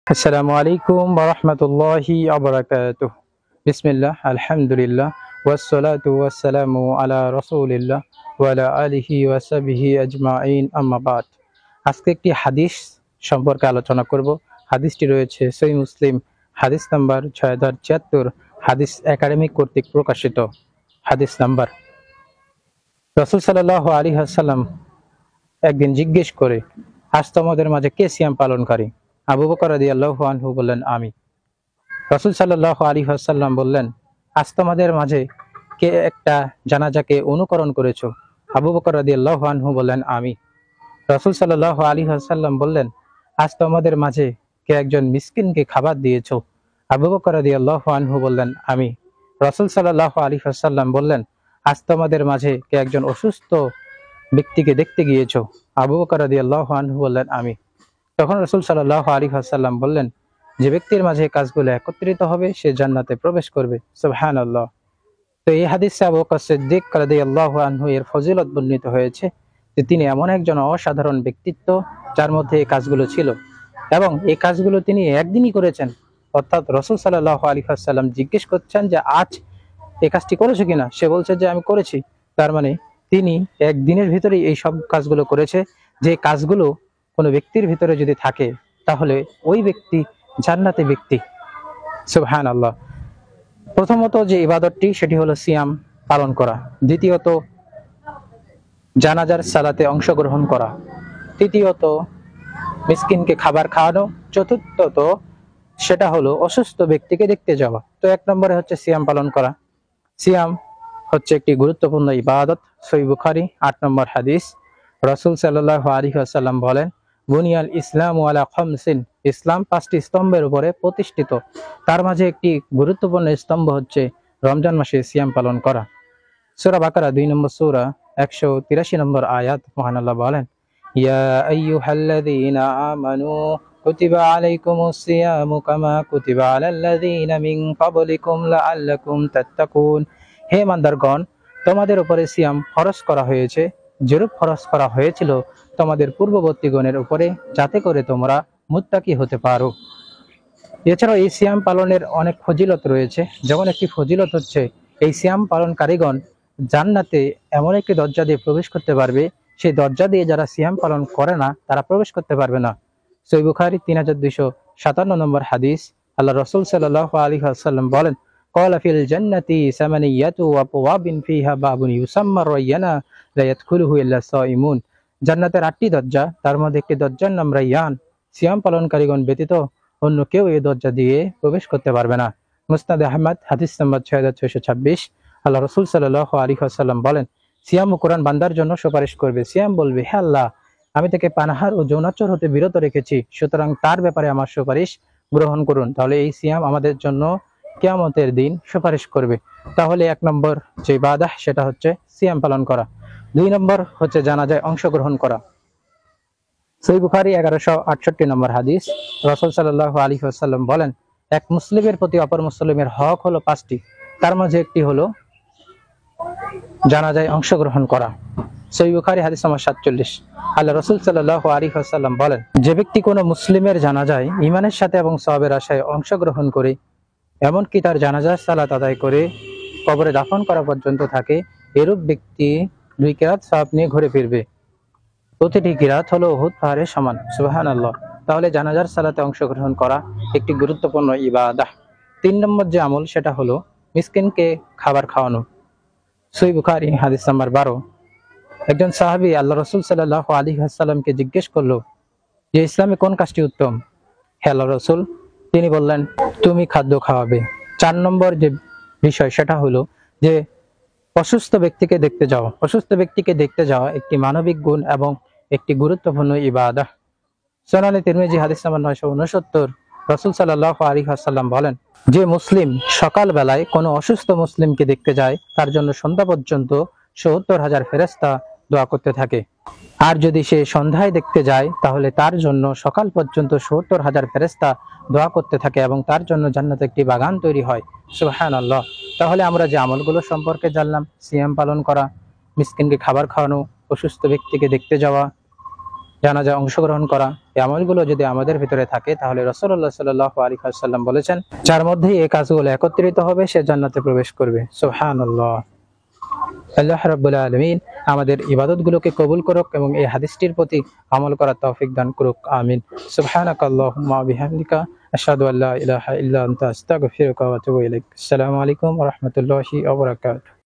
আসসালামু আলাইকুম ওয়া রাহমাতুল্লাহি ওয়া বারাকাতুহু। বিসমিল্লাহ, আলহামদুলিল্লাহ, ওয়াসসালাতু ওয়াসসালামু আলা রাসূলিল্লাহ ওয়া আলা আলিহি ওয়া সাহবিহি আজমাইন, আম্মা বাদ। আজকে একটি হাদিস সম্পর্কে আলোচনা করব। হাদিসটি রয়েছে সহিহ মুসলিম, হাদিস নাম্বার ৬০৭৪, হাদিস একাডেমি কর্তৃক প্রকাশিত হাদিস নাম্বার। রাসূল সাল্লাল্লাহু আলাইহি ওয়াসাল্লাম একদিন জিজ্ঞেস করে, আজ তোমাদের মাঝে কে সিয়াম পালনকারী? আবু বকর রাদিয়াল্লাহু আনহু বললেন, আমি। রাসূল সাল্লাল্লাহু আলাইহি ওয়াসাল্লাম বললেন, আজ তোমাদের মাঝে কে একটা জানাজাকে অনুকরণ করেছো? আবু বকর রাদিয়াল্লাহু আনহু বললেন, আমি। রাসূল সাল্লাল্লাহু আলাইহি ওয়াসাল্লাম বললেন, আজ তোমাদের মাঝে কে একজন মিসকিনকে খাবার দিয়েছো? আবু বকর রাদিয়াল্লাহু আনহু বললেন, আমি। রাসূল সাল্লাল্লাহু আলাইহি ওয়াসাল্লাম বললেন, আজ তোমাদের মাঝে কে একজন অসুস্থ ব্যক্তিকে দেখতে গিয়েছো? আবু বকর রাদিয়াল্লাহু আনহু বললেন, আমি। তখন রাসূল সাল্লাল্লাহু আলাইহি ওয়াসাল্লাম বললেন, যে ব্যক্তির মাঝে কাজগুলো একত্রিত হবে সে জান্নাতে প্রবেশ করবে। সুবহানাল্লাহ। তো এই হাদিসে আবু বকর সিদ্দিক রাদিয়াল্লাহু আনহু এর ফজিলত বর্ণিত হয়েছে যে তিনি এমন একজন অসাধারণ ব্যক্তিত্ব যার মধ্যে এই কাজগুলো ছিল, এবং এই কাজগুলো তিনি একদিনই করেছেন। অর্থাৎ রাসূল সাল্লাল্লাহু আলাইহি ওয়াসাল্লাম জিজ্ঞেস করছেন যে আজ এই কাজটি করেছো কিনা? সে বলছে যে আমি করেছি। তার মানে তিনি একদিনের ভিতরেই এই সব কাজগুলো করেছে। যে কাজগুলো কোনো ব্যক্তির ভিতরে যদি থাকে তাহলে ওই ব্যক্তি জান্নাতি ব্যক্তি। সুবহানাল্লাহ। প্রথমত যে ইবাদতটি সেটি হলো সিয়াম পালন করা, দ্বিতীয়ত জানাজার সালাতে অংশগ্রহণ করা, তৃতীয়ত মিসকিনকে খাবার খাওয়ানো, চতুর্থত সেটা হলো অসুস্থ ব্যক্তিকে দেখতে যাওয়া। তো এক নম্বরে হচ্ছে সিয়াম পালন করা। সিয়াম হচ্ছে একটি গুরুত্বপূর্ণ ইবাদত। সহিহ বুখারী ৮ নম্বর হাদিস। রাসূল সাল্লাল্লাহু আলাইহি ওয়াসাল্লাম বলেন, বুনিয়াল ইসলামু আলা খামসিন, ইসলাম ৫টি স্তম্ভের উপরে প্রতিষ্ঠিত। তার মাঝে একটি গুরুত্বপূর্ণ স্তম্ভ হচ্ছে রমজান মাসে সিয়াম পালন করা। সূরা বাকারা ২ নম্বর সূরা ১৮৩ নম্বর আয়াত মহান আল্লাহ বলেন, ইয়া আইয়ুহাল্লাযীনা আমানু কুতিবা আলাইকুমুস সিয়ামু কামা কুতিবা আলাল্লাযীনা মিন ক্বাবলিকুম লাআল্লাকুম তাত্তাকুন। হে ইমানদারগণ, তোমাদের উপরে সিয়াম ফরজ করা হয়েছে যেরূপ ফরজ করা হয়েছিল তোমাদের পূর্ববর্তীগণের উপরে, যাতে করে তোমরা মুত্তাকি হতে পারো। এছাড়াও এই সিয়াম পালনের অনেক ফজিলত রয়েছে। যেমন একটি ফজিলত হচ্ছে এই সিয়াম পালনকারীগণ জান্নাতে এমন একটি দরজা দিয়ে প্রবেশ করতে পারবে, সেই দরজা দিয়ে যারা সিয়াম পালন করে না তারা প্রবেশ করতে পারবে না। সহিহ বুখারী ৩২৫৭ নম্বর হাদিস। আল্লাহ রাসূল সাল্লাল্লাহু আলাইহি ওয়াসাল্লাম বলেন, ক্বালা ফিল জান্নাতি সামানিয়াতু আবওয়াবিন ফিহা বাবুন ইউসাম্মা রায়্যানা লা ইয়াদখুলুহু ইল্লা সাইমুন। জান্নাতের ৮টি দরজা, তার মধ্যে একটি দরজার নাম রায়্যান। সিয়াম পালনকারীগণ ব্যতীত অন্য কেউ এই দরজা দিয়ে প্রবেশ করতে পারবে না। মুসনাদ আহমদ হাদিস নম্বর ৬৬২৬। আল্লাহ রাসূল সাল্লাল্লাহু আলাইহি ওয়াসাল্লাম বলেন, সিয়াম ও কোরআন বান্দার জন্য সুপারিশ করবে। সিয়াম বলবে, হে আল্লাহ, আমি তাকে পানাহার ও যৌনাচর হতে বিরত রেখেছি, সুতরাং তার ব্যাপারে আমার সুপারিশ গ্রহণ করুন। তাহলে এই সিয়াম আমাদের জন্য কিয়ামতের দিন সুপারিশ করবে। তাহলে এক নম্বর যে ইবাদত সেটা হচ্ছে সিয়াম পালন করা। ২ নম্বর হচ্ছে জানাজায় অংশগ্রহণ করা। সহিহ বুখারী ১১৬৮ নম্বর হাদিস। রাসূল সাল্লাল্লাহু আলাইহি ওয়াসাল্লাম বলেন, এক মুসলিমের প্রতি অপর মুসলিমের হক হলো ৫টি, তার মাঝে একটি হলো জানাজায় অংশগ্রহণ করা। সহিহ বুখারী হাদিস নম্বর ৪৭। আল্লাহ রাসূল সাল্লাল্লাহু আলাইহি ওয়াসাল্লাম বলেন, যে ব্যক্তি কোনো মুসলিমের জানাজায় ঈমানের সাথে এবং সওয়াবের আশায় অংশগ্রহণ করে, এমনকি তার জানাজার সালাত আদায় করে কবরে দাফন করা পর্যন্ত থাকে, এরূপ ব্যক্তি ২ কিরাত সওয়াব নিয়ে ঘুরে ফিরবে। প্রতিটি কিরাত হলো উহুদ পাহাড়ের সমান। সুবহানাল্লাহ। তাহলে জানাজার সালাতে অংশগ্রহণ করা একটি গুরুত্বপূর্ণ ইবাদত। ৩ নম্বর যে আমল সেটা হলো মিসকিনকে খাবার খাওয়ানো। সহিহ বুখারী হাদিস নাম্বার ১২। একজন সাহাবী আল্লাহ রাসূল সাল্লাল্লাহু আলাইহি ওয়াসাল্লামকে জিজ্ঞেস করলো যে ইসলামে কোন কাজটি উত্তম? হে আল্লাহর রাসূল, তিনি বললেন, তুমি খাদ্য খাওয়াবে। ৪ নম্বর যে বিষয় সেটা হলো যে অসুস্থ ব্যক্তিকে দেখতে যাওয়া। অসুস্থ ব্যক্তিকে দেখতে যাওয়া একটি মানবিক গুণ এবং একটি গুরুত্বপূর্ণ ইবাদত। সুনানে তিরমিজি হাদিস নাম্বার ৯৬৯। রাসূল সাল্লাল্লাহু আলাইহি ওয়াসাল্লাম বলেন, যে মুসলিম সকাল বেলায় কোনো অসুস্থ মুসলিমকে দেখতে যায় তার জন্য সন্ধ্যা পর্যন্ত ৭০,০০০ ফেরেশতা দোয়া করতে থাকে। আর যদি সে সন্ধ্যায় দেখতে যায় তাহলে তার জন্য সকাল পর্যন্ত ৭০,০০০ ফেরেশতা দোয়া করতে থাকে এবং তার জন্য জান্নাতে একটি বাগান তৈরি হয়। সুবহানাল্লাহ। তাহলে আমরা যে আমলগুলো সম্পর্কে জানলাম, সিয়াম পালন করা, মিসকিনকে খাবার খাওয়ানো, অসুস্থ ব্যক্তিকে দেখতে যাওয়া, জানাজা অংশগ্রহণ করা, এই আমলগুলো যদি আমাদের ভিতরে থাকে তাহলে রাসূলুল্লাহ সাল্লাল্লাহু আলাইহি ওয়াসাল্লাম বলেছেন, যার মধ্যে এই কাজগুলো একত্রিত হবে সে জান্নাতে প্রবেশ করবে। সুবহানাল্লাহ। আল্লাহ রাব্বুল আলামিন আমাদের ইবাদতগুলোকে কবুল করুক এবং এই হাদিসটির প্রতি আমল করার তৌফিক দান করুক। আমিন। সুবহানাকাল্লাহুম্মা ওয়া বিহামদিকা আশহাদু আল্লা ইলাহা ইল্লা আনতা আস্তাগফিরুকা ওয়া আতুবু ইলাইক। আসসালামু আলাইকুম ওয়া রাহমাতুল্লাহি ওয়া বারাকাতুহু।